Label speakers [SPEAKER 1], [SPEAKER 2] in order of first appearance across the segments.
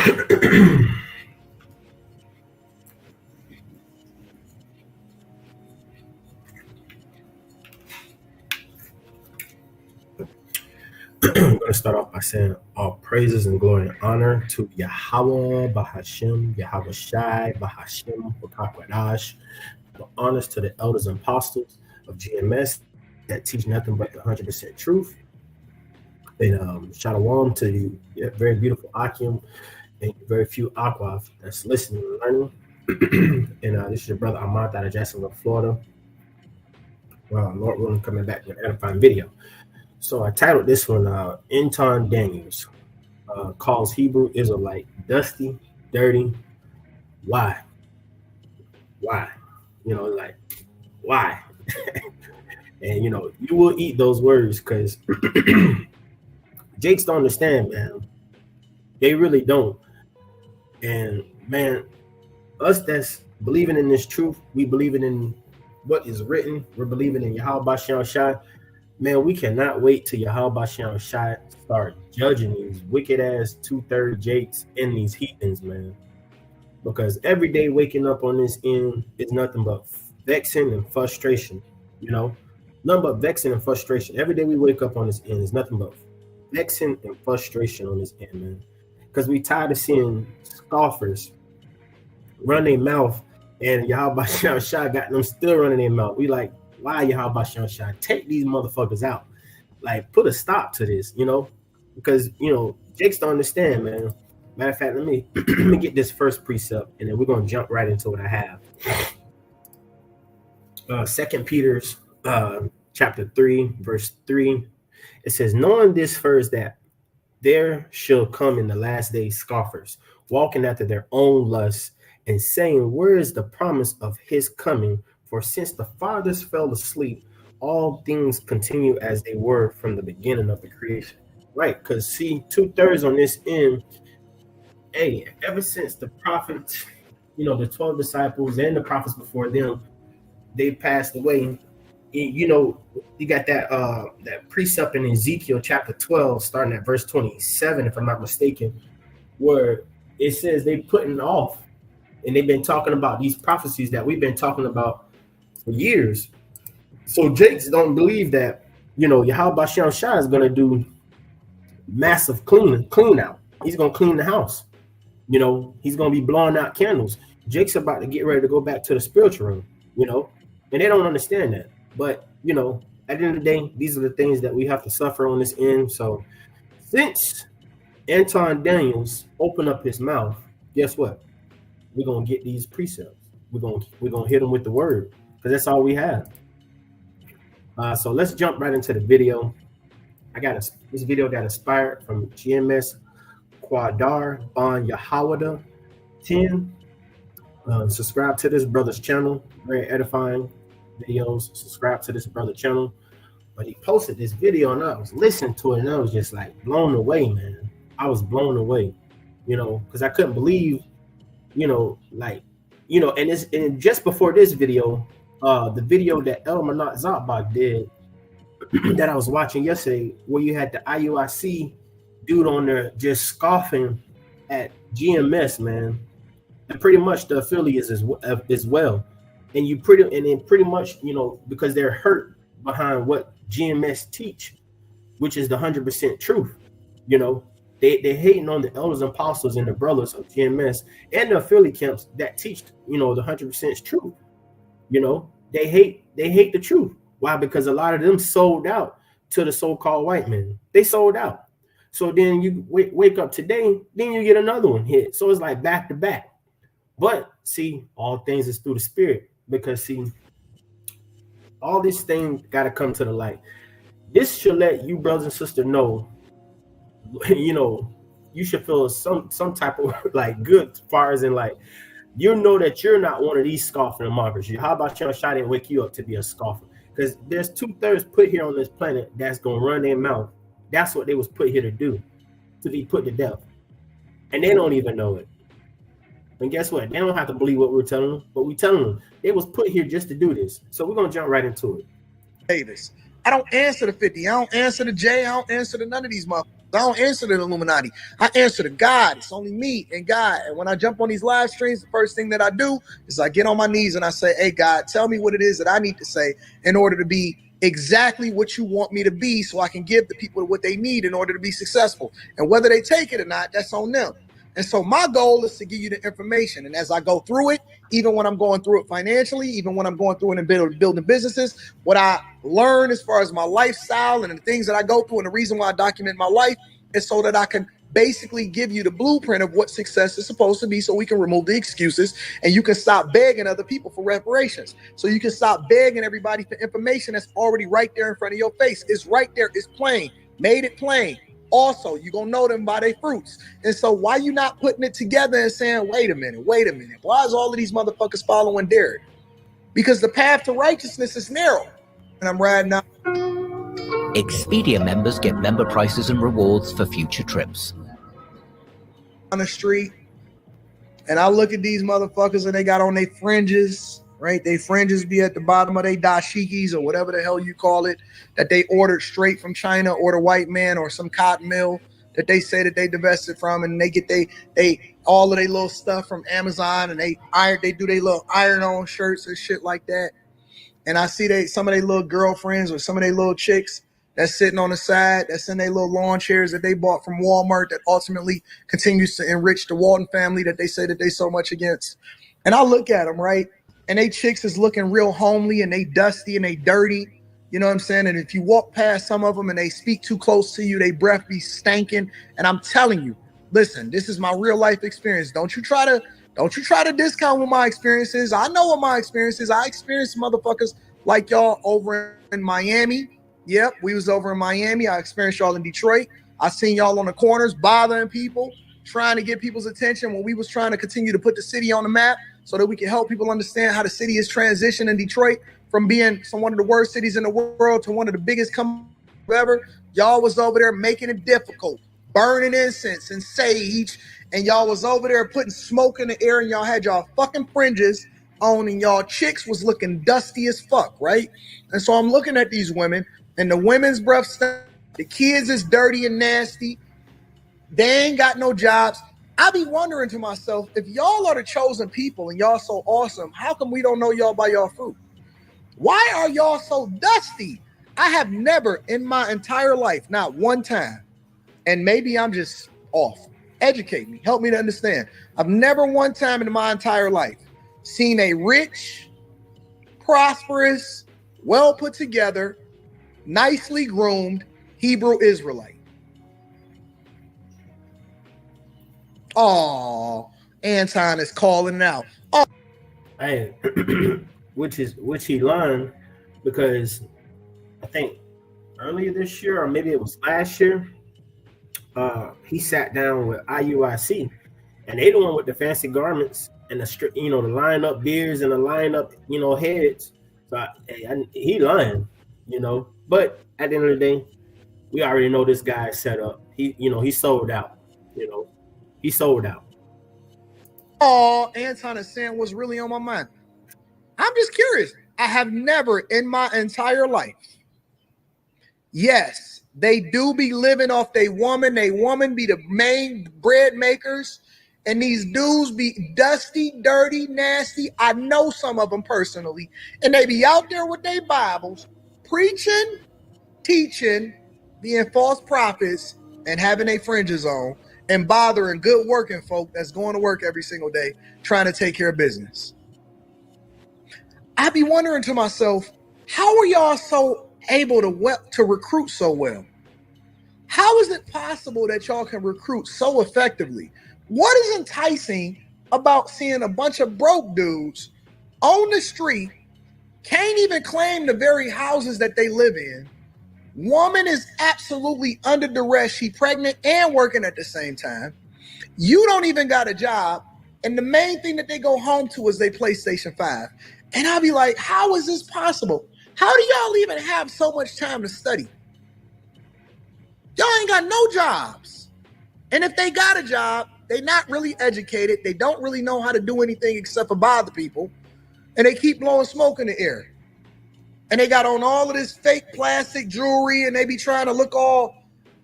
[SPEAKER 1] I'm going to start off by saying all praises and glory and honor to Yahweh, Bahashem, Yahweh Shai, Bahashem, Bakakwadash. Honors to the elders and apostles of GMS that teach nothing but the 100% truth. And shalom to you, very beautiful Akim, and very few Aqua that's listening and learning. And this is your brother Ahmad out of Jacksonville, Florida. Lord willing, coming back with an edifying video. So I titled this one, Anton Daniels calls Hebrew Israelite dusty, dirty. Why? Why? Like, why? And, you will eat those words because Jakes don't understand, man. They really don't. And, man, us that's believing in this truth, we believing in what is written. We're believing in Yahweh Bashan Shai. Man, we cannot wait till Yahweh Bashan Shai start judging these wicked-ass 2/3 Jakes and these heathens, man. Because every day waking up on this end is nothing but vexing and frustration, Nothing but vexing and frustration. Every day we wake up on this end is nothing but vexing and frustration on this end, man. Because we tired of seeing scoffers run their mouth, and Yahweh Bashan Shai got them still running their mouth. We like, why Yahweh Bashan Shai? Take these motherfuckers out. Like, put a stop to this, Because, Jakes don't understand, man. Matter of fact, let me get this first precept, and then we're going to jump right into what I have. 2 Peter's chapter 3, verse 3. It says, knowing this first, that there shall come in the last days scoffers, walking after their own lusts, and saying, where is the promise of his coming? For since the fathers fell asleep, all things continue as they were from the beginning of the creation. Right, because see, 2/3 on this end, hey, ever since the prophets, the 12 disciples and the prophets before them, they passed away. You got that precept in Ezekiel chapter 12, starting at verse 27, if I'm not mistaken, where it says they putting off, and they've been talking about these prophecies that we've been talking about for years. So Jakes don't believe that, Yahweh Bashan Shai is going to do massive clean out. He's going to clean the house. He's going to be blowing out candles. Jake's about to get ready to go back to the spiritual room, and they don't understand that. But, at the end of the day, these are the things that we have to suffer on this end. So since Anton Daniels opened up his mouth, guess what? We're going to get these precepts. We're going to hit them with the word, because that's all we have. So let's jump right into the video. This video got inspired from GMS Quadar on Yahawada 10. Subscribe to this brother's channel. Very edifying videos. Subscribe to this brother channel. But he posted this video, and I was listening to it, and I was just like blown away, man. I was blown away, because I couldn't believe, and just before this video, the video that El Manat Zatbach did that I was watching yesterday, where you had the IUIC dude on there just scoffing at GMS, man, and pretty much the affiliates as well, and pretty much, because they're hurt behind what GMS teach, which is the 100% truth. They hating on the elders and apostles and the brothers of GMS and the affiliate camps that teach, the 100% truth. They hate the truth. Why? Because a lot of them sold out to the so-called white men. They sold out. So then you wake up today, then you get another one hit. So it's like back to back. But see, all things is through the spirit, because see, all these things got to come to the light. This should let you brothers and sisters know, you should feel some type of like good as far as in like, that you're not one of these scoffing and mockers. How about your shot and wake you up to be a scoffer? Because there's 2/3 put here on this planet that's gonna run their mouth. That's what they was put here to do, to be put to death, and they don't even know it. And guess what? They don't have to believe what we're telling them, but we telling them they was put here just to do this. So we're gonna jump right into it.
[SPEAKER 2] Davis, I don't answer to 50. I don't answer to Jay. I don't answer to none of these motherfuckers. I don't answer to the Illuminati. I answer to God. It's only me and God. And when I jump on these live streams, the first thing that I do is I get on my knees and I say, hey, God, tell me what it is that I need to say in order to be exactly what you want me to be, so I can give the people what they need in order to be successful. And whether they take it or not, that's on them. And so my goal is to give you the information. And as I go through it, even when I'm going through it financially, even when I'm going through it and building businesses, what I learn as far as my lifestyle and the things that I go through, and the reason why I document my life is so that I can basically give you the blueprint of what success is supposed to be, so we can remove the excuses and you can stop begging other people for reparations. So you can stop begging everybody for information that's already right there in front of your face. It's right there. It's plain. Made it plain. Also, you're going to know them by their fruits. And so why you not putting it together and saying, wait a minute. Why is all of these motherfuckers following Derek? Because the path to righteousness is narrow. And I'm riding out.
[SPEAKER 3] Expedia members get member prices and rewards for future trips.
[SPEAKER 2] On the street, and I look at these motherfuckers and they got on their fringes, right? They fringes be at the bottom of their dashikis or whatever the hell you call it, that they ordered straight from China or the white man or some cotton mill that they say that they divested from, and they get they all of their little stuff from Amazon, and they do their little iron-on shirts and shit like that. And I see some of their little girlfriends or some of their little chicks that's sitting on the side, that's in their little lawn chairs that they bought from Walmart, that ultimately continues to enrich the Walton family that they say that they so much against. And I look at them, right? And they chicks is looking real homely, and they dusty and they dirty. You know what I'm saying? And if you walk past some of them and they speak too close to you, they breath be stanking. And I'm telling you, listen, this is my real life experience. Don't you try to discount what my experience is. I know what my experience is. I experienced motherfuckers like y'all over in Miami. Yep, we was over in Miami. I experienced y'all in Detroit. I seen y'all on the corners bothering people, trying to get people's attention when we was trying to continue to put the city on the map so that we can help people understand how the city is transitioning in Detroit from being one of the worst cities in the world to one of the biggest come ever. Y'all was over there making it difficult, burning incense and sage, and y'all was over there putting smoke in the air, and y'all had y'all fucking fringes on, and y'all chicks was looking dusty as fuck, right? And so I'm looking at these women, and the women's breath stink. The kids is dirty and nasty. They ain't got no jobs. I be wondering to myself, if y'all are the chosen people and y'all so awesome, how come we don't know y'all by y'all fruit? Why are y'all so dusty? I have never in my entire life, not one time, and maybe I'm just off. Educate me. Help me to understand. I've never one time in my entire life seen a rich, prosperous, well put together, nicely groomed Hebrew Israelite. Oh, Anton is calling it out. Oh,
[SPEAKER 1] Hey, which he learned, because I think earlier this year, or maybe it was last year, he sat down with IUIC, and they the one with the fancy garments and the the line up beards and the line up heads. So he lying, But at the end of the day, we already know this guy is set up. He sold out. He sold out.
[SPEAKER 2] Oh, Anton is saying what's really on my mind. I'm just curious. I have never in my entire life. Yes, they do be living off they woman. They woman be the main bread makers. And these dudes be dusty, dirty, nasty. I know some of them personally. And they be out there with their Bibles, preaching, teaching, being false prophets, and having their fringes on, and bothering good working folk that's going to work every single day trying to take care of business. I be wondering to myself, how are y'all so able to recruit so well? How is it possible that y'all can recruit so effectively? What is enticing about seeing a bunch of broke dudes on the street, can't even claim the very houses that they live in? Woman is absolutely under duress. She pregnant and working at the same time. You don't even got a job. And the main thing that they go home to is their PlayStation 5. And I'll be like, how is this possible? How do y'all even have so much time to study? Y'all ain't got no jobs. And if they got a job, they not really educated. They don't really know how to do anything except for bother people. And they keep blowing smoke in the air. And they got on all of this fake plastic jewelry, and they be trying to look all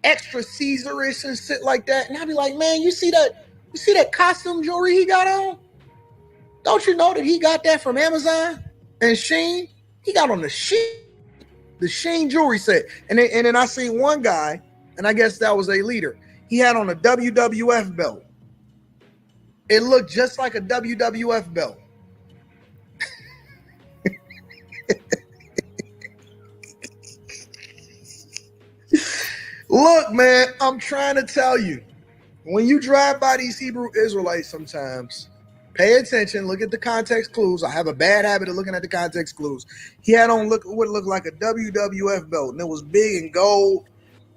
[SPEAKER 2] extra Caesarish and shit like that. And I be like, man, you see that costume jewelry he got on? Don't you know that he got that from Amazon and Shein? He got on the Shein jewelry set. And then I seen one guy, and I guess that was a leader. He had on a WWF belt. It looked just like a WWF belt. Look, man, I'm trying to tell you, when you drive by these Hebrew Israelites sometimes, pay attention, look at the context clues. I have a bad habit of looking at the context clues. He had on what looked like a WWF belt, and it was big and gold.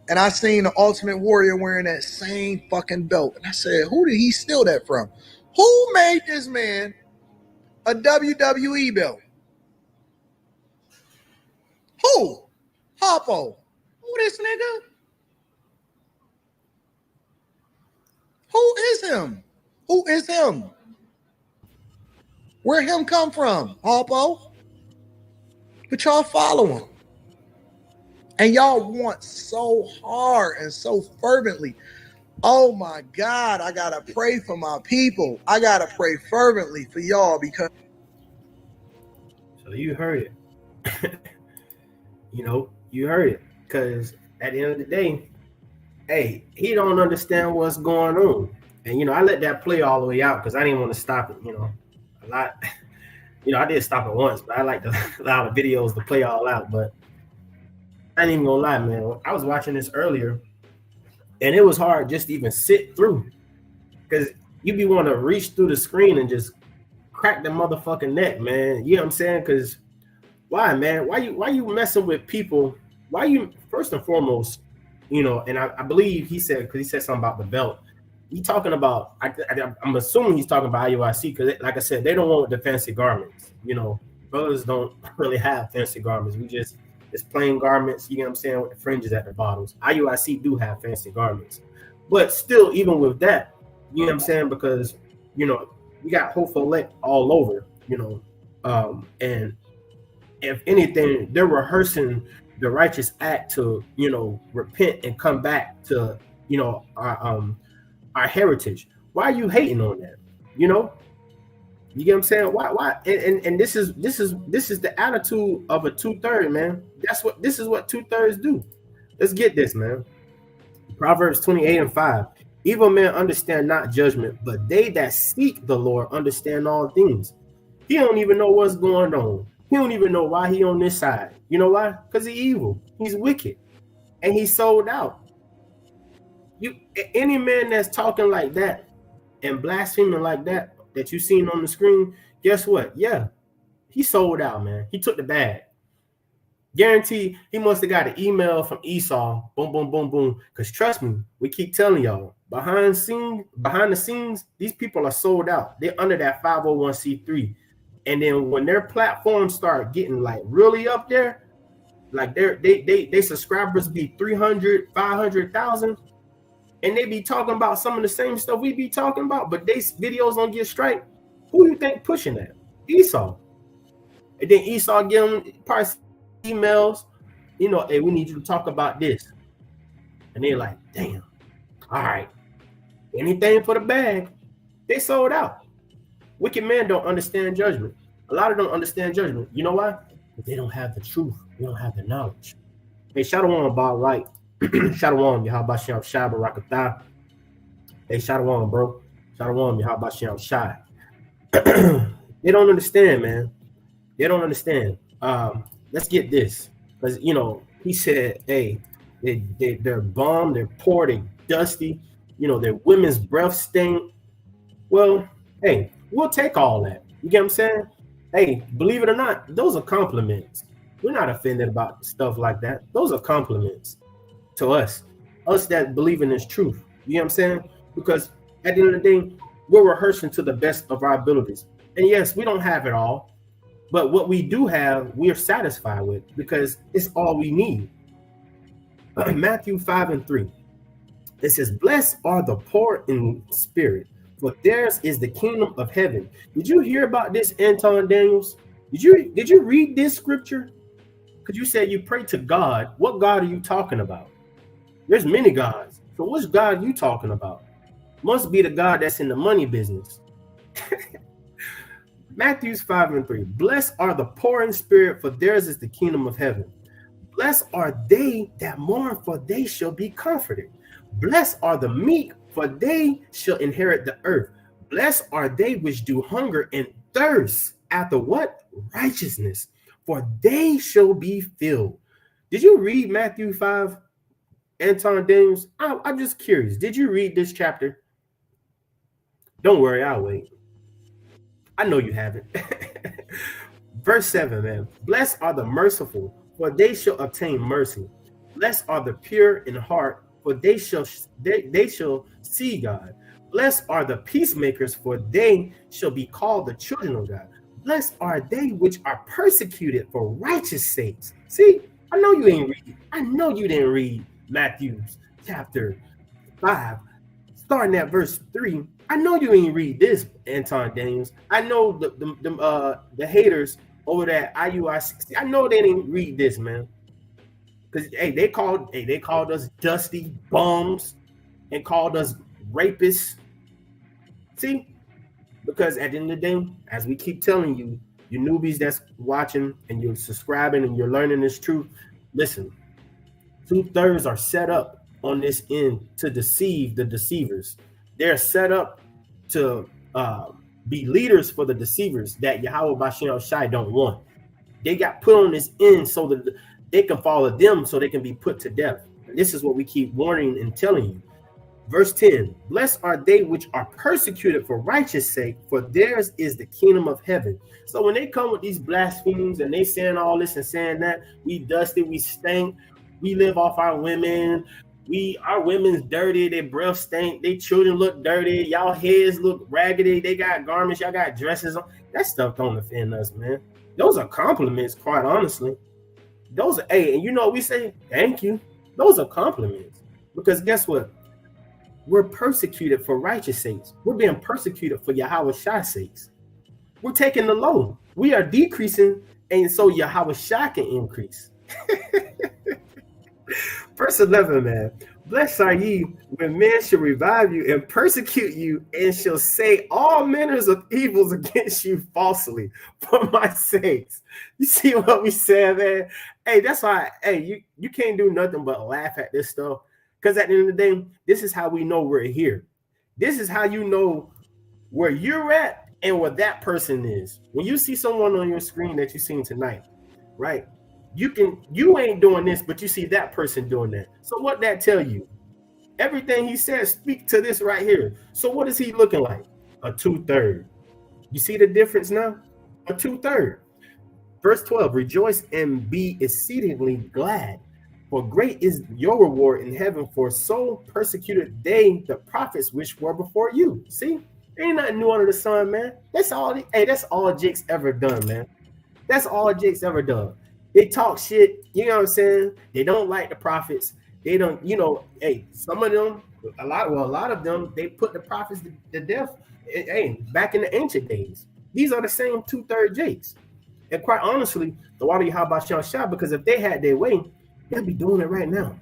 [SPEAKER 2] And I seen the Ultimate Warrior wearing that same fucking belt. And I said, who did he steal that from? Who made this man a WWE belt? Who? Harpo. Who this nigga? Who is him? Who is him? Where him come from? Harpo? But y'all follow him. And y'all want so hard and so fervently. Oh my God, I gotta pray for my people. I gotta pray fervently for y'all because.
[SPEAKER 1] So you heard it. You heard it. Because at the end of the day, hey, he don't understand what's going on. And, I let that play all the way out because I didn't want to stop it, a lot. I did stop it once, but I like to allow the videos to play all out. But I ain't even gonna lie, man. I was watching this earlier, and it was hard just to even sit through because you be want to reach through the screen and just crack the motherfucking neck, man. You know what I'm saying? Because why, man? Why you messing with people? Why you first and foremost, and I believe he said something about the belt. He talking about I'm assuming he's talking about IUIC because, like I said, they don't want the fancy garments. Brothers don't really have fancy garments. It's plain garments, you know what I'm saying, with the fringes at the bottoms. IUIC do have fancy garments. But still, even with that, you know what I'm saying, because, we got hopeful elect all over, and if anything, they're rehearsing the righteous act to, repent and come back to, our heritage. Why are you hating on that? You get what I'm saying? Why? And this is the attitude of a 2/3, man. This is what 2/3 do. Let's get this, man. Proverbs 28:5. Evil men understand not judgment, but they that seek the Lord understand all things. He don't even know what's going on. He don't even know why he on this side. You know why? Because he's evil. He's wicked. And he's sold out. Any man that's talking like that and blaspheming like that you seen on the screen, guess what? Yeah, he sold out, man. He took the bag. Guarantee he must have got an email from Esau. Boom, boom, boom, boom. Because trust me, we keep telling y'all, behind the scenes, these people are sold out. They're under that 501c3. And then when their platforms start getting like really up there, like they subscribers be 300, 500,000, and they be talking about some of the same stuff we be talking about, but they videos don't get straight. Who you think pushing that? Esau. And then Esau give them probably emails, hey, we need you to talk about this. And they're like, damn, all right. Anything for the bag. They sold out. Wicked men don't understand judgment. A lot of them don't understand judgment. You know why? Because they don't have the truth. They don't have the knowledge. Hey, Shalom, Bob White. Shalom, Yahabashim Shai Barakatah. Hey, Shalom, bro. Shalom, Yahabashim Shai. They don't understand, man. They don't understand. Let's get this. Because, he said, hey, they're bum, they're poor, they're dusty. Their women's breath stink. Well, hey, we'll take all that. You get what I'm saying? Hey, believe it or not, those are compliments. We're not offended about stuff like that. Those are compliments to us that believe in this truth. You know what I'm saying? Because at the end of the day, we're rehearsing to the best of our abilities. And yes, we don't have it all, but what we do have, we are satisfied with because it's all we need. Matthew 5:3. It says, blessed are the poor in spirit, for theirs is the kingdom of heaven. Did you hear about this, Anton Daniels? Did you read this scripture? Because you said you pray to God. What God are you talking about? There's many gods. So which God are you talking about? Must be the God that's in the money business. Matthew 5:3. Blessed are the poor in spirit, for theirs is the kingdom of heaven. Blessed are they that mourn, for they shall be comforted. Blessed are the meek, for they shall inherit the earth. Blessed are they which do hunger and thirst after what? Righteousness, for they shall be filled. Did you read Matthew 5, Anton James? I'm just curious. Did you read this chapter? Don't worry, I'll wait. I know you haven't. Verse 7, man. Blessed are the merciful, for they shall obtain mercy. Blessed are the pure in heart, for they shall see God. Blessed are the peacemakers, for they shall be called the children of God. Blessed are they which are persecuted for righteous sakes. See, I know you ain't read. I know you didn't read Matthew chapter 5, starting at verse 3. I know you ain't read this, Anton Daniels. I know the haters over that IUI60. I know they didn't read this, man. Because they called us dusty bums and called us rapists. See? Because at the end of the day, as we keep telling you, you newbies that's watching and you're subscribing and you're learning this truth, listen, 2/3 are set up on this end to deceive the deceivers. They're set up to be leaders for the deceivers that Yahweh Bashem Shai don't want. They got put on this end so that they can follow them so they can be put to death. And this is what we keep warning and telling you. Verse 10, blessed are they which are persecuted for righteous sake, for theirs is the kingdom of heaven. So when they come with these blasphemies and they saying all this and saying that, we dusty, we stink, we live off our women, our women's dirty, their breath stink, their children look dirty, y'all heads look raggedy, they got garments, y'all got dresses on. That stuff don't offend us, man. Those are compliments, quite honestly. Those are, hey, and you know, we say thank you. Those are compliments. Because guess what? We're persecuted for righteous sakes. We're being persecuted for Yahweh Shai's sakes. We're taking the low. We are decreasing, and so Yahweh Shai can increase. Verse 11, man. Blessed are ye when men shall revive you and persecute you and shall say all manners of evils against you falsely for my sakes. You see what we said, man? Hey, that's why, hey, you can't do nothing but laugh at this stuff. Because at the end of the day, this is how we know we're here. This is how you know where you're at and where that person is. When you see someone on your screen that you've seen tonight, right? You ain't doing this, but you see that person doing that. So what that tell you? Everything he says speak to this right here. So what is he looking like? A 2/3. You see the difference now? A 2/3. Verse 12, rejoice and be exceedingly glad, for great is your reward in heaven, for so persecuted they the prophets which were before you. See, ain't nothing new under the sun, man. That's all. That's all Jake's ever done, man. That's all Jake's ever done. They talk shit, you know what I'm saying? They don't like the prophets. They don't, you know, hey, some of them, a lot of them, they put the prophets to death, hey, back in the ancient days. These are the same 2/3 Jakes. And quite honestly, the water Yahweh Shah, because if they had their way, they'd be doing it right now.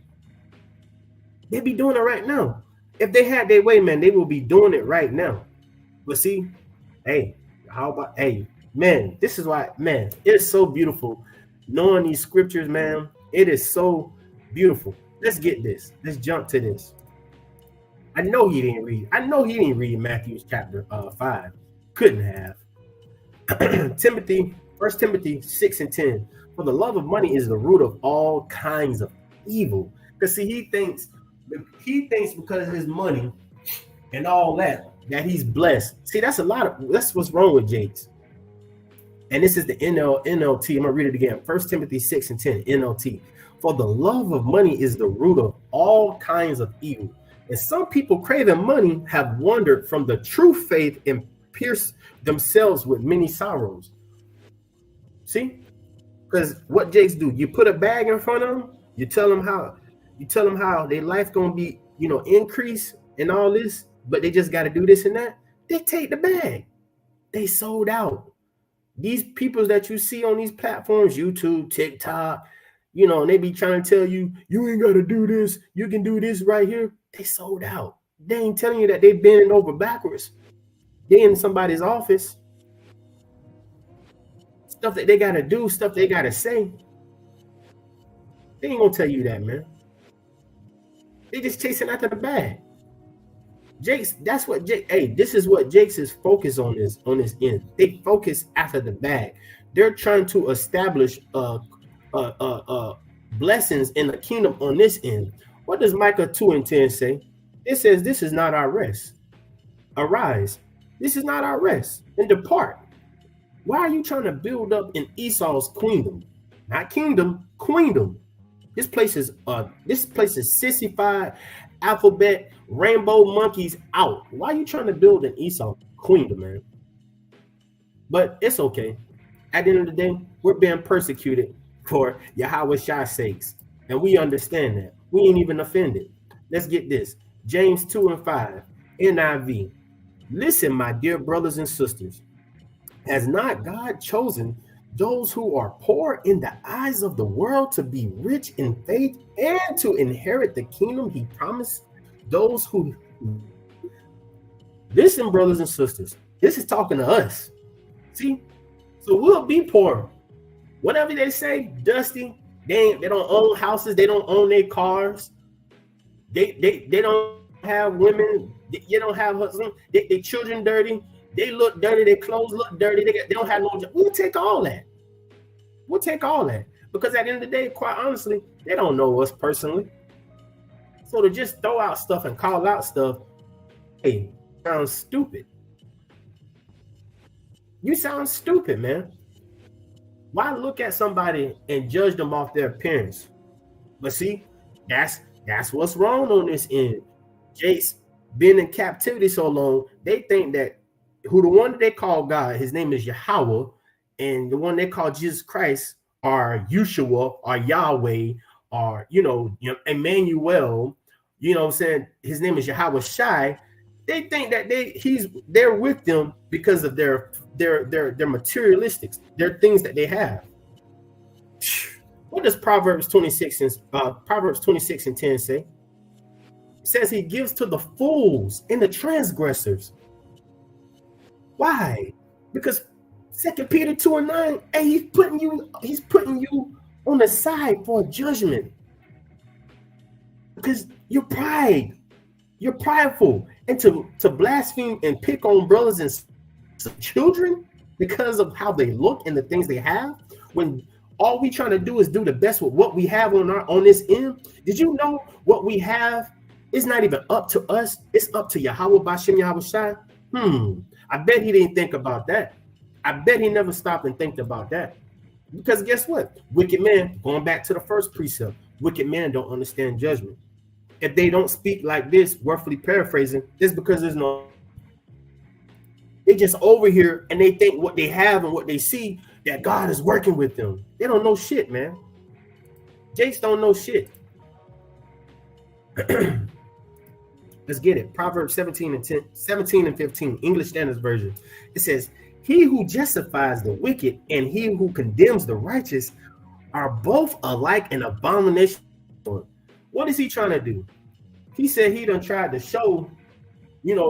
[SPEAKER 1] They'd be doing it right now. If they had their way, man, they will be doing it right now. But see, hey, how about, hey, man, this is why, man, it's so beautiful. Knowing these scriptures, man, it is so beautiful. Let's get this. Let's jump to this. I know he didn't read Matthew chapter 5. Couldn't have. 1 Timothy 6:10. For the love of money is the root of all kinds of evil. Because see, he thinks because of his money and all that he's blessed. See, that's what's wrong with Jakes. And this is the NLT. I'm gonna read it again. 1 Timothy 6:10, NLT. For the love of money is the root of all kinds of evil. And some people craving money have wandered from the true faith and pierced themselves with many sorrows. See? Because what Jakes do, you put a bag in front of them, you tell them how their life gonna be, increase and all this, but they just gotta do this and that. They take the bag. They sold out. These people that you see on these platforms, YouTube, TikTok, And they be trying to tell you, you ain't got to do this. You can do this right here. They sold out. They ain't telling you that they bending over backwards. They in somebody's office. Stuff that they got to do, stuff they got to say. They ain't going to tell you that, man. They just chasing after the bag. Jake's, that's what Jake, this is what Jake's is focused on this end. They focus after the bag. They're trying to establish blessings in the kingdom on this end. What does Micah 2:10 say? It says, this is not our rest. Arise. This is not our rest. And depart. Why are you trying to build up in Esau's queendom? Not kingdom, queendom. This place is sissified, alphabet, rainbow monkeys out. Why are you trying to build an Esau queendom, man? But it's okay. At the end of the day, we're being persecuted for Yahweh Shai's sakes. And we understand that. We ain't even offended. Let's get this. James 2:5, NIV. Listen, my dear brothers and sisters. Has not God chosen those who are poor in the eyes of the world to be rich in faith and to inherit the kingdom he promised those who... Listen, brothers and sisters, this is talking to us. See, so we'll be poor. Whatever they say, dusty, they don't own houses, they don't own their cars, they don't have women, they don't have husbands, their children dirty, they look dirty, their clothes look dirty, they don't have no job. We'll take all that. We'll take all that. Because at the end of the day, quite honestly, they don't know us personally. So to just throw out stuff and call out stuff, hey, sounds stupid. You sound stupid, man. Why look at somebody and judge them off their appearance? But see, that's what's wrong on this end. Jake's been in captivity so long, they think that who the one that they call God, his name is Yahweh, and the one they call Jesus Christ are Yeshua or Yahweh or Emmanuel, what I'm saying, his name is Yahweh Shai. They think that they're with them because of their materialistics, their things that they have. What does Proverbs 26 and 10 say? It says he gives to the fools and the transgressors. Why? Because 2 Peter 2:9, hey, he's putting you on the side for judgment. Because you're prideful, and to blaspheme and pick on brothers and children because of how they look and the things they have, when all we trying to do is do the best with what we have on this end. Did you know what we have is not even up to us? It's up to Yahweh Bashem Yahweh Shai. I bet he didn't think about that. I bet he never stopped and think about that. Because guess what? Wicked men, going back to the first precept, wicked men don't understand judgment. If they don't speak like this, roughly paraphrasing, it's because there's no... They just over here and they think what they have and what they see, that God is working with them. They don't know shit, man. Jakes don't know shit. Let's get it. Proverbs 17 and 15, English Standard Version. It says, he who justifies the wicked and he who condemns the righteous are both alike an abomination. What is he trying to do? He said he done tried to show,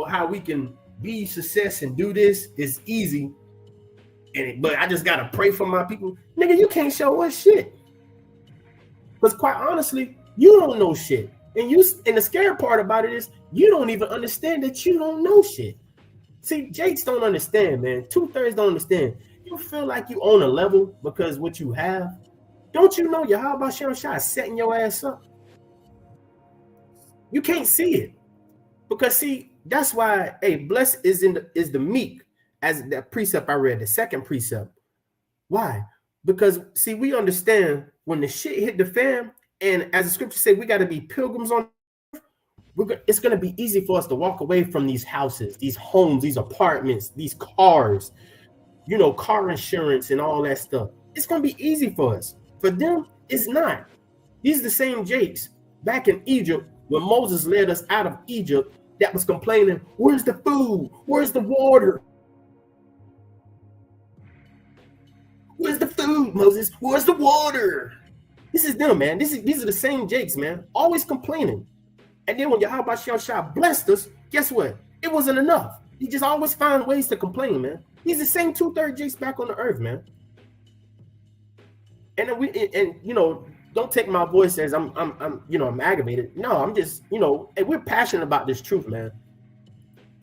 [SPEAKER 1] how we can be success and do this is easy. But I just got to pray for my people. Nigga, you can't show us shit. Because quite honestly, you don't know shit. And the scary part about it is you don't even understand that you don't know shit. See, Jakes don't understand, man. 2/3 don't understand. You feel like you own a level because what you have. Don't you know Yahweh Bashem Shai setting your ass up? You can't see it. Because see, that's why, blessed is the meek, as that precept I read, the second precept. Why? Because see, we understand when the shit hit the fan, and as the scripture says, we got to be pilgrims on earth. It's going to be easy for us to walk away from these houses, these homes, these apartments, these cars, car insurance and all that stuff. It's going to be easy for us. For them, it's not. These are the same Jakes back in Egypt when Moses led us out of Egypt that was complaining, where's the food? Where's the water? Where's the food, Moses? Where's the water? This is them, man. These are the same Jakes, man. Always complaining. And then when Yahweh Shah blessed us, guess what? It wasn't enough. He just always found ways to complain, man. He's the same 2/3 Jakes back on the earth, man. And don't take my voice as I'm aggravated. No, I'm just, and we're passionate about this truth, man.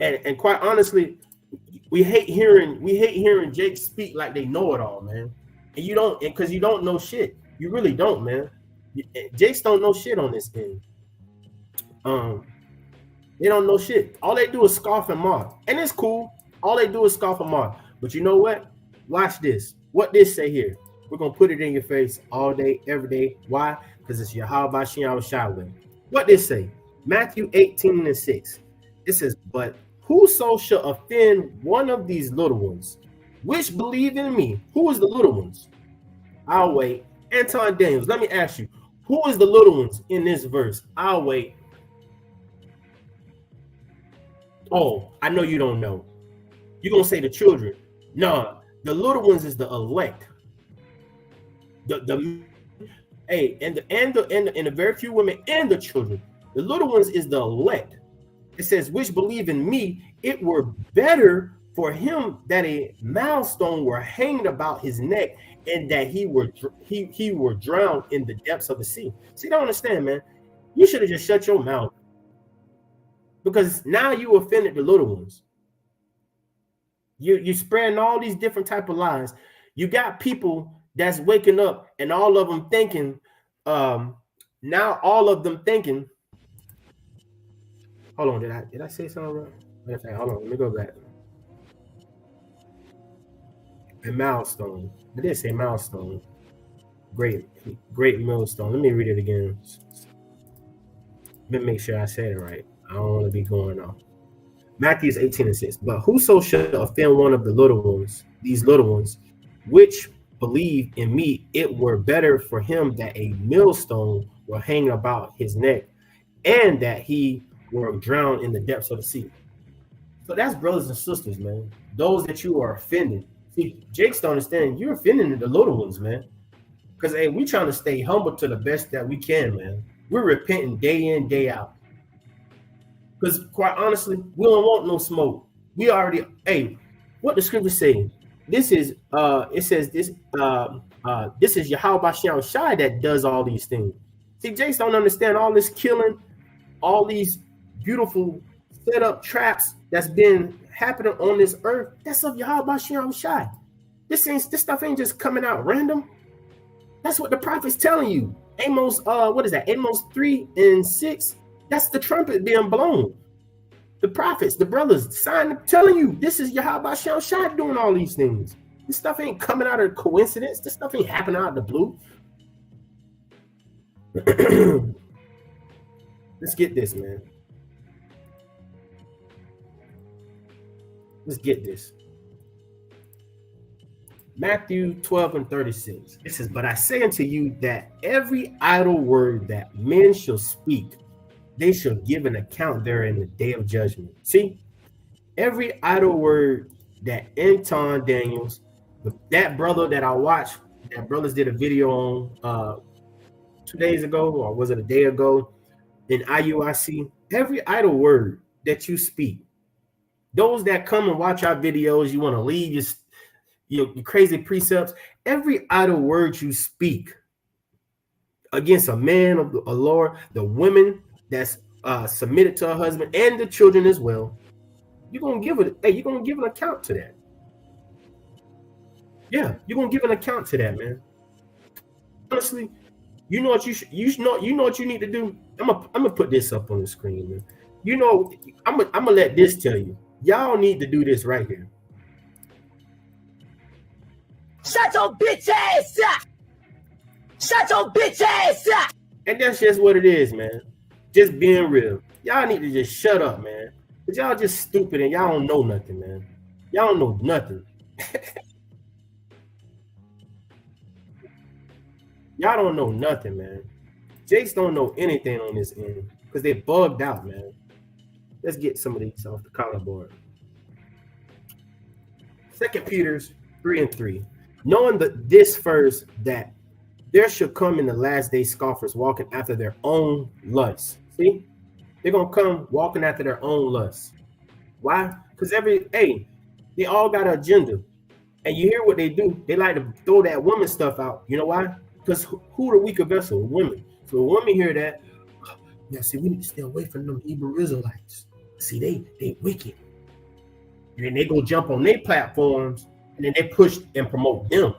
[SPEAKER 1] And quite honestly, we hate hearing Jake speak like they know it all, man. And you don't, because you don't know shit. You really don't, man. Jakes don't know shit on this thing. They don't know shit. All they do is scoff and mock. And it's cool. All they do is scoff and mock. But you know what? Watch this. What this say here? We're going to put it in your face all day, every day. Why? Because it's Yahweh Shem Shai. What this say? Matthew 18:6. It says, but whoso shall offend one of these little ones, which believe in me. Who is the little ones? I'll wait. Anton Daniels, let me ask you, who is the little ones in this verse? I'll wait. Oh, I know you don't know. You're going to say the children. No, the little ones is the elect. The very few women and the children. The little ones is the elect. It says, which believe in me, it were better for him that a millstone were hanged about his neck and that he were drowned in the depths of the sea. See, don't understand, man. You should have just shut your mouth. Because now you offended the little ones. You're spreading all these different type of lies. You got people that's waking up and all of them thinking, now all of them thinking, hold on, did I say something wrong? Hold on, let me go back. A milestone. I did say milestone. Great millstone. Let me read it again. Let me make sure I said it right. I don't want to be going off. Matthew 18:6. But whoso shall offend one of the little ones, these little ones, which believe in me, it were better for him that a millstone were hang about his neck, and that he were drowned in the depths of the sea. So that's brothers and sisters, man. Those that you are offending. See, Jake's don't understand. You're offending the little ones, man. Because hey, we trying to stay humble to the best that we can, man. We're repenting day in, day out. Because quite honestly, we don't want no smoke. We already, what the scripture say? This is it says this is Yahweh Shem Shai that does all these things. See, Jace don't understand all this killing, all these beautiful set up traps that's been happening on this earth. That's of Yahweh Shem Shai. This stuff ain't just coming out random. That's what the prophet's telling you. Amos, what is that? Amos 3:6. That's the trumpet being blown. The prophets, the brothers, sign telling you this is Yahweh Shem Shai doing all these things. This stuff ain't coming out of coincidence. This stuff ain't happening out of the blue. Let's get this, man. Let's get this. Matthew 12:36. It says, but I say unto you that every idle word that men shall speak, they shall give an account there in the day of judgment. See, every idle word that Anton Daniels, that brother that I watched, that brothers did a video on 2 days ago, or was it a day ago, in IUIC, every idle word that you speak, those that come and watch our videos, you want to leave your crazy precepts, every idle word you speak against a man of a Lord, the women that's submitted to her husband and the children as well, you're gonna give it. Hey, you're gonna give an account to that. Yeah, you're gonna give an account to that, man. Honestly, you know what you know what you need to do. I'm gonna put this up on the screen, man. You know, I'm gonna let this tell you. Y'all need to do this right here.
[SPEAKER 4] Shut your bitch ass up! Shut your bitch ass up!
[SPEAKER 1] And that's just what it is, man. Just being real. Y'all need to just shut up, man. Because y'all just stupid and y'all don't know nothing, man. Y'all don't know nothing. Y'all don't know nothing, man. Jakes don't know anything on this end because they bugged out, man. Let's get some of these off the collar board. 2 Peter 3:3. Knowing that this first, that there shall come in the last day scoffers walking after their own lusts. See, they're gonna come walking after their own lusts. Why? Because they all got an agenda. And you hear what they do. They like to throw that woman stuff out. You know why? Because who the weaker vessel? Women. So when women hear that, yeah, see, we need to stay away from them Hebrew Israelites. See, they wicked. And then they go jump on their platforms and then they push and promote them.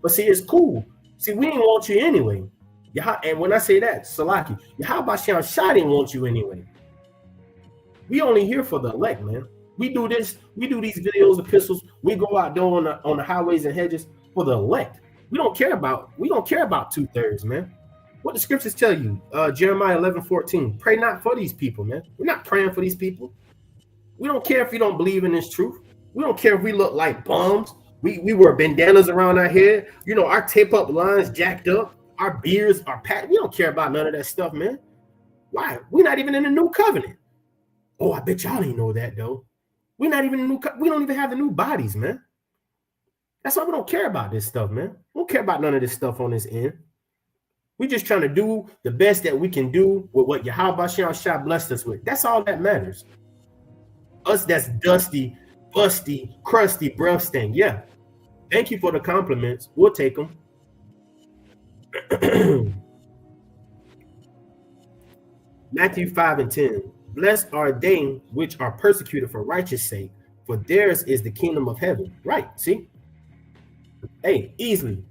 [SPEAKER 1] But see, it's cool. See, we didn't want you anyway. And when I say that, Salaki, Yahweh Shai didn't want you anyway. We only here for the elect, man. We do this. We do these videos, epistles. We go out there on the highways and hedges for the elect. We don't care about 2/3, man. What the scriptures tell you, Jeremiah 11:14. Pray not for these people, man. We're not praying for these people. We don't care if you don't believe in this truth. We don't care if we look like bums. We wear bandanas around our head. You know, our tape up lines jacked up. Our beards are packed. We don't care about none of that stuff, man. Why? We're not even in the new covenant. Oh, I bet y'all didn't know that, though. We're not even we don't even have the new bodies, man. That's why we don't care about this stuff, man. We don't care about none of this stuff on this end. We're just trying to do the best that we can do with what Yahweh Shai blessed us with. That's all that matters. Us that's dusty, busty, crusty, breath stain. Yeah. Thank you for the compliments. We'll take them. Matthew 5:10. Blessed are they which are persecuted for righteous sake, for theirs is the kingdom of heaven. Right, see? Hey, easily.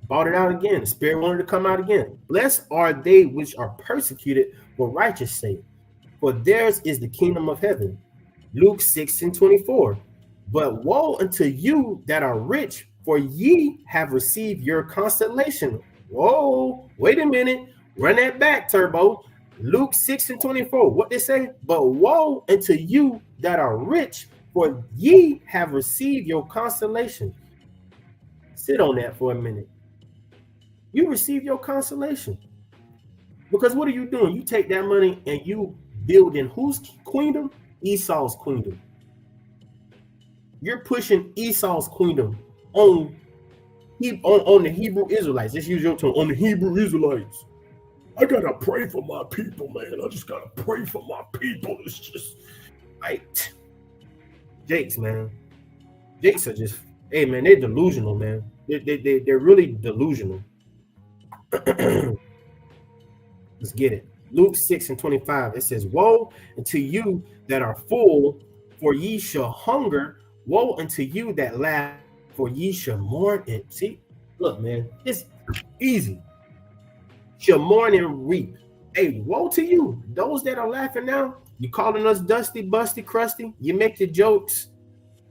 [SPEAKER 1] Bought it out again. The Spirit wanted to come out again. Blessed are they which are persecuted for righteous sake, for theirs is the kingdom of heaven. Luke 6:24. But woe unto you that are rich, for ye have received your consolation. Whoa, wait a minute. Run that back, Turbo. Luke 6:24. What they say? But woe unto you that are rich, for ye have received your consolation. Sit on that for a minute. You receive your consolation. Because what are you doing? You take that money and you build in whose queendom? Esau's queendom. You're pushing Esau's queendom on the Hebrew Israelites. Let's use your term, on the Hebrew Israelites. I gotta pray for my people, man. I just gotta pray for my people. It's just like Jakes, man. Jakes are just, hey man, they're delusional, man. They're really delusional. Let's get it. Luke 6:25. It says, woe unto you that are full, for ye shall hunger. Woe unto you that laugh, for ye shall mourn. And see, look, man, it's easy. Shall mourn and reap. Hey, woe to you, those that are laughing now. You calling us dusty, busty, crusty. You make your jokes.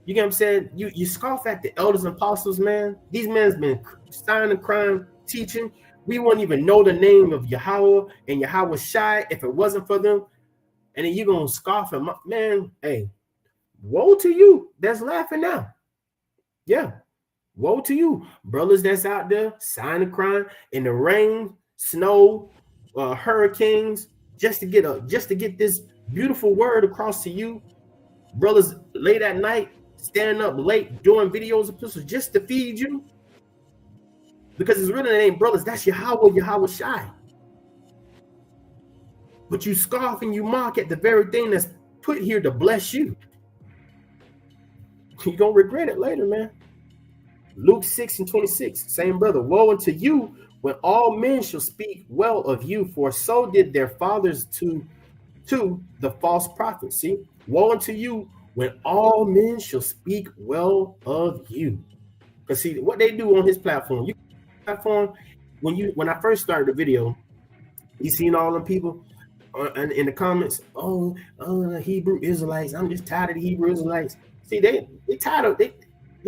[SPEAKER 1] You get what I'm saying? You scoff at the elders and apostles, man. These men's been signing crime, teaching. We wouldn't even know the name of Yahweh and Yahweh Shai if it wasn't for them. And then you're going to scoff at man. Hey, woe to you that's laughing now. Yeah, woe to you, brothers that's out there signing crime in the rain, snow, hurricanes, just to get this beautiful word across to you. Brothers late at night, standing up late, doing videos of epistles just to feed you. Because it's really ain't brothers, that's Yahweh Shai. But you scoff and you mock at the very thing that's put here to bless you. You're gonna regret it later, man. Luke 6:26, same brother. Woe unto you when all men shall speak well of you, for so did their fathers to the false prophets. See, woe unto you when all men shall speak well of you. Because see, what they do on his platform, when I first started the video, you seen all them people in the comments, oh, Hebrew Israelites, I'm just tired of the Hebrew Israelites. See, they're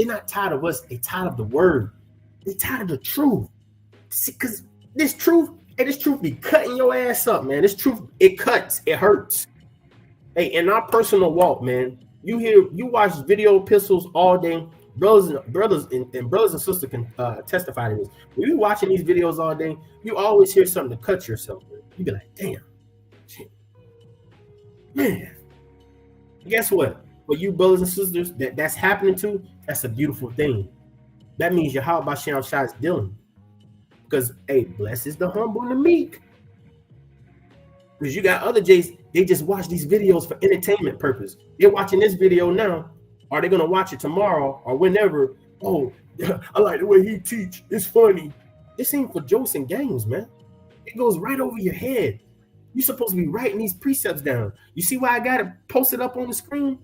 [SPEAKER 1] not tired of us, they tired of the word. They tired of the truth. See, because this truth be cutting your ass up, man. This truth, it cuts, it hurts. Hey, in our personal walk, man, you watch video epistles all day. Brothers and sisters can testify to this. When you watching these videos all day, you always hear something to cut yourself. You be like, damn, shit, man. Guess what? For you brothers and sisters that's happening to, that's a beautiful thing. That means Yahweh Shai is dealing. Because, hey, blessed is the humble and the meek. Because you got other Jays, they just watch these videos for entertainment purpose. They're watching this video now. Are they going to watch it tomorrow or whenever? Oh, I like the way he teach. It's funny. This ain't for jokes and games, man. It goes right over your head. You're supposed to be writing these precepts down. You see why I got it posted up on the screen?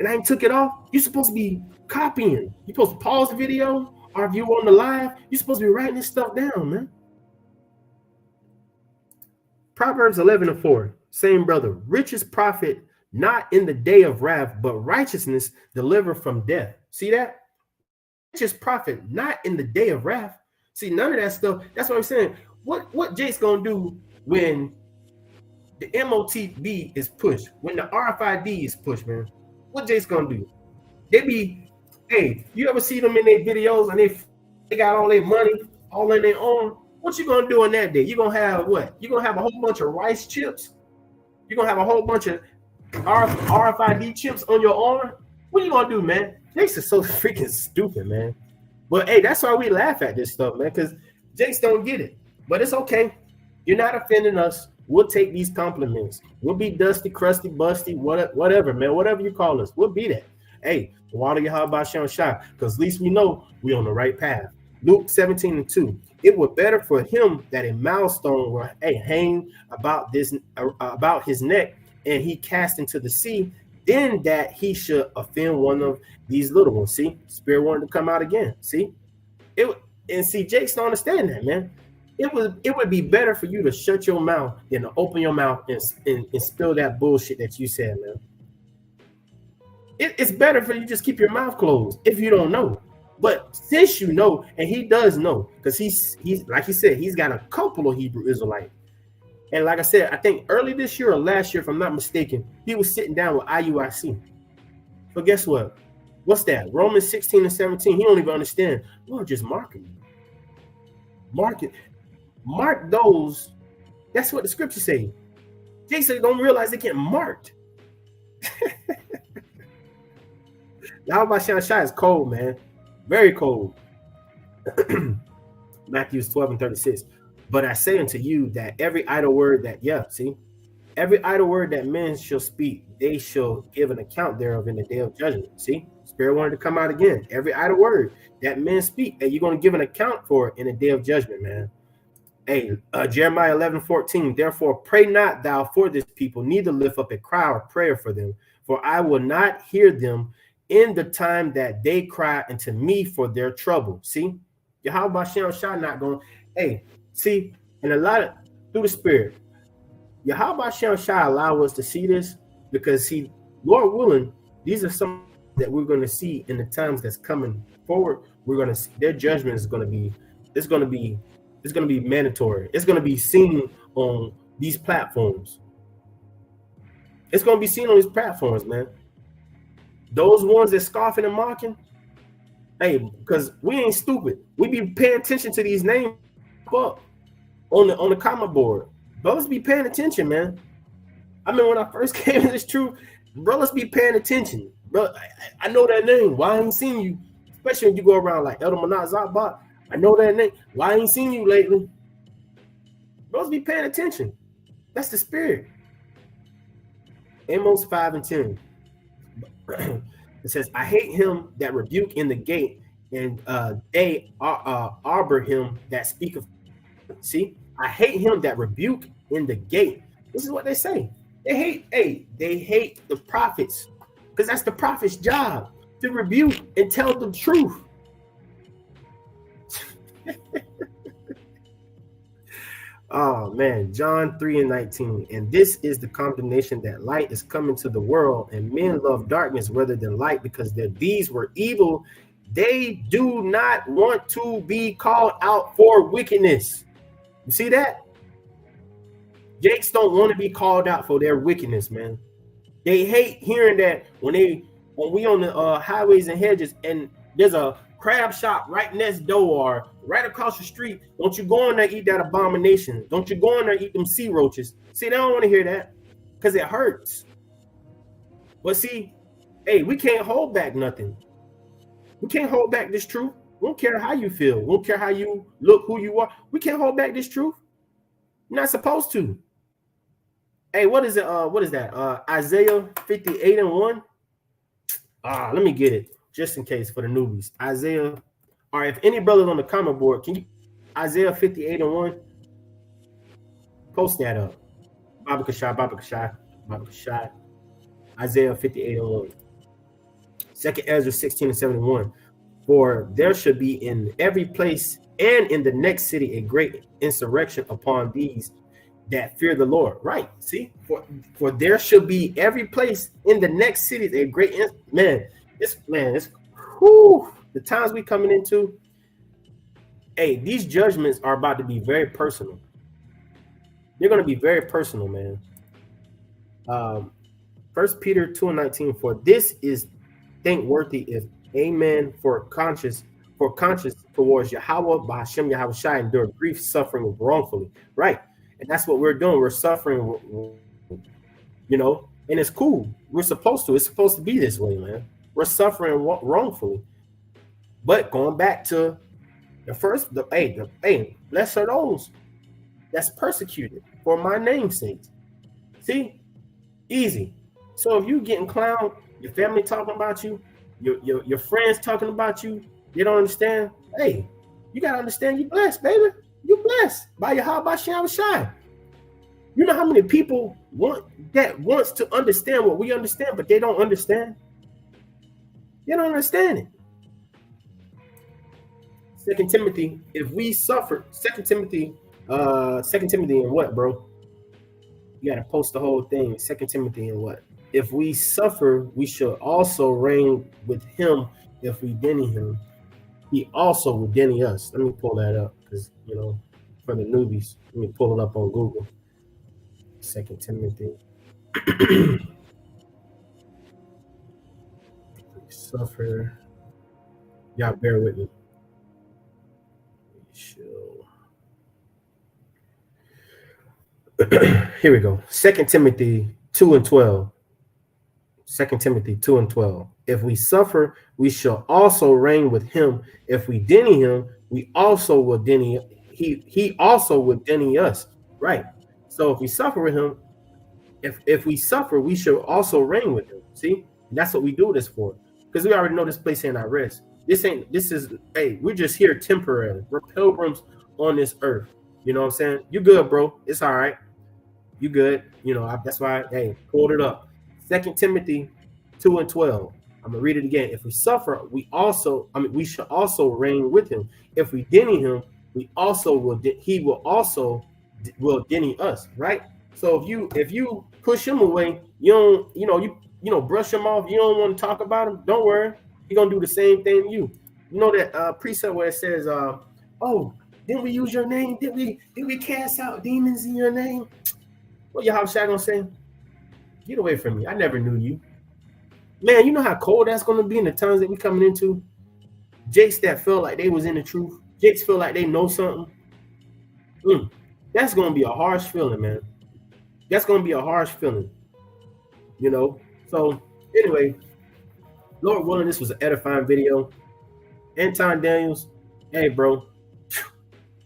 [SPEAKER 1] And I ain't took it off? You're supposed to be copying. You're supposed to pause the video, or if you're on the live, you're supposed to be writing this stuff down, man. Proverbs 11:4, same brother. Riches profit not in the day of wrath, but righteousness deliver from death. See that? Riches profit not in the day of wrath. See, none of that stuff. That's what I'm saying. What Jake's gonna do when the MOTB is pushed, when the RFID is pushed, man? What Jake's gonna do? They be, hey, you ever see them in their videos and they got all their money all in their own? What you gonna do on that day? You gonna have what? You gonna have a whole bunch of rice chips? You gonna have a whole bunch of RFID chips on your arm? What you gonna do, man? Jake's is so freaking stupid, man. But hey, that's why we laugh at this stuff, man, because Jake's don't get it. But it's okay. You're not offending us. We'll take these compliments. We'll be dusty, crusty, busty, whatever, man. Whatever you call us, we'll be that. Hey, water your heart by Shem Shah, because at least we know we're on the right path. Luke 17:2. It were better for him that a milestone were hang about his neck, and he cast into the sea, than that he should offend one of these little ones. See, Spirit wanted to come out again. See, Jake's don't understand that, man. It would be better for you to shut your mouth than to open your mouth and spill that bullshit that you said, man. It's better for you to just keep your mouth closed if you don't know. But since you know, and he does know, because he's like he said, he's got a couple of Hebrew Israelites. And like I said, I think early this year or last year, if I'm not mistaken, he was sitting down with IUIC. But guess what? What's that? Romans 16:17. He don't even understand. We're just marking you. Mark those. That's what the scripture say. Jason don't realize they get marked. Now my Shai is cold, man. Very cold. Matthew 12:36. But I say unto you that every idle word every idle word that men shall speak, they shall give an account thereof in the day of judgment. See, Spirit wanted to come out again. Every idle word that men speak, and you're going to give an account for it in the day of judgment, man. Hey, Jeremiah 11:14. Therefore, pray not thou for this people, neither lift up a cry or prayer for them, for I will not hear them in the time that they cry unto me for their trouble. See, Yahweh Shem Shah not going. Hey, see, and a lot of through the Spirit, Yahweh Shem Shah allow us to see this because Lord willing, these are some that we're going to see in the times that's coming forward. Their judgment is going to be. It's going to be mandatory. It's going to be seen on these platforms. It's going to be seen on these platforms, man. Those ones that scoffing and mocking, hey, because we ain't stupid. We be paying attention to these names up on the comment board. Brothers be paying attention, man. I mean, when I first came in this truth, brothers be paying attention. Bro, I know that name. Why I ain't seen you? Especially when you go around like Elder Manat Zabot. I know that name. Why I ain't seen you lately? Brothers be paying attention. That's the Spirit. Amos 5:10. It says, I hate him that rebuke in the gate, and they arbor him that speak of. See, I hate him that rebuke in the gate. This is what they say. They hate the prophets, because that's the prophet's job, to rebuke and tell the truth. Oh man, John 3:19. And this is the condemnation, that light is coming to the world, and men love darkness rather than light, because their deeds were evil. They do not want to be called out for wickedness. You see that? Jakes don't want to be called out for their wickedness, man. They hate hearing that when we on the highways and hedges, and there's a crab shop right next door or right across the street. Don't you go in there eat that abomination. Don't you go in there eat them sea roaches. See, they don't want to hear that because it hurts. But see, hey, we can't hold back nothing. We can't hold back this truth. We don't care how you feel. We don't care how you look, who you are. We can't hold back this truth. You're not supposed to. Hey, what is it? What is that? Isaiah 58:1. Let me get it just in case for the newbies. Isaiah. All right, if any brother's on the comment board, can you Isaiah 58:1? Post that up. Baba Kashai. Isaiah 58:1. 2nd Ezra 16:71. For there should be in every place and in the next city a great insurrection upon these that fear the Lord. Right. See, for there should be every place in the next city a great it's the times we coming into. Hey, these judgments are about to be very personal. They're going to be very personal, man. 1 Peter 2:19. For this is thankworthy if amen for conscience towards Yahweh by Hashem Yahweh Shai endure grief, suffering wrongfully. Right. And that's what we're doing. We're suffering, and it's cool. We're supposed to. It's supposed to be this way, man. We're suffering wrongfully. But going back to blessed are those that's persecuted for my name's sake. See, easy. So if you getting clowned, your family talking about you, your friends talking about you, you don't understand. Hey, you gotta understand you blessed, baby. You blessed by Yahweh Shai. You know how many people wants to understand what we understand, but they don't understand. They don't understand it. 2 Timothy, if we suffer, 2 Timothy in what, bro? You gotta post the whole thing. 2 Timothy in what? If we suffer, we shall also reign with him. If we deny him, he also will deny us. Let me pull that up because for the newbies, let me pull it up on Google. 2 Timothy. Suffer. Y'all bear with me. Here we go. 2 Timothy 2:12. 2 Timothy 2:12. If we suffer, we shall also reign with him. If we deny him, we also will deny. He also will deny us. Right. So if we suffer with him, if we suffer, we shall also reign with him. See, and that's what we do this for, because we already know this place ain't our rest. We're just here temporarily. We're pilgrims on this earth. You know what I'm saying? You good, bro? It's all right. You good? That's why. Hey, pulled it up. 2 Timothy 2:12. I'm gonna read it again. If we suffer, we shall also reign with him. If we deny him, he will deny us. Right. So if you push him away, you don't brush him off. You don't want to talk about him. Don't worry. He's gonna do the same thing to you. You know that precept where it says, didn't we use your name? Did we cast out demons in your name? What Yahweh Shai gonna say? Get away from me. I never knew you. Man, you know how cold that's gonna be in the times that we coming into? Jakes that felt like they was in the truth. Jakes feel like they know something. That's gonna be a harsh feeling, man. That's gonna be a harsh feeling. So anyway, Lord willing, this was an edifying video. Anton Daniels, hey, bro.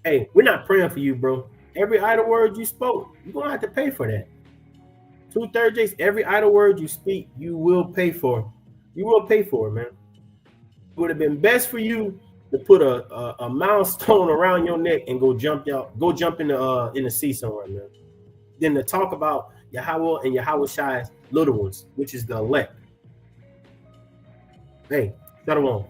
[SPEAKER 1] Hey, we're not praying for you, bro. Every idle word you spoke, you're going to have to pay for that. 2/3 Jakes, every idle word you speak, you will pay for. You will pay for it, man. It would have been best for you to put a milestone around your neck and go jump in the sea somewhere, man. Then to talk about Yahweh and Yahweh Shai's little ones, which is the elect. Hey, shalom.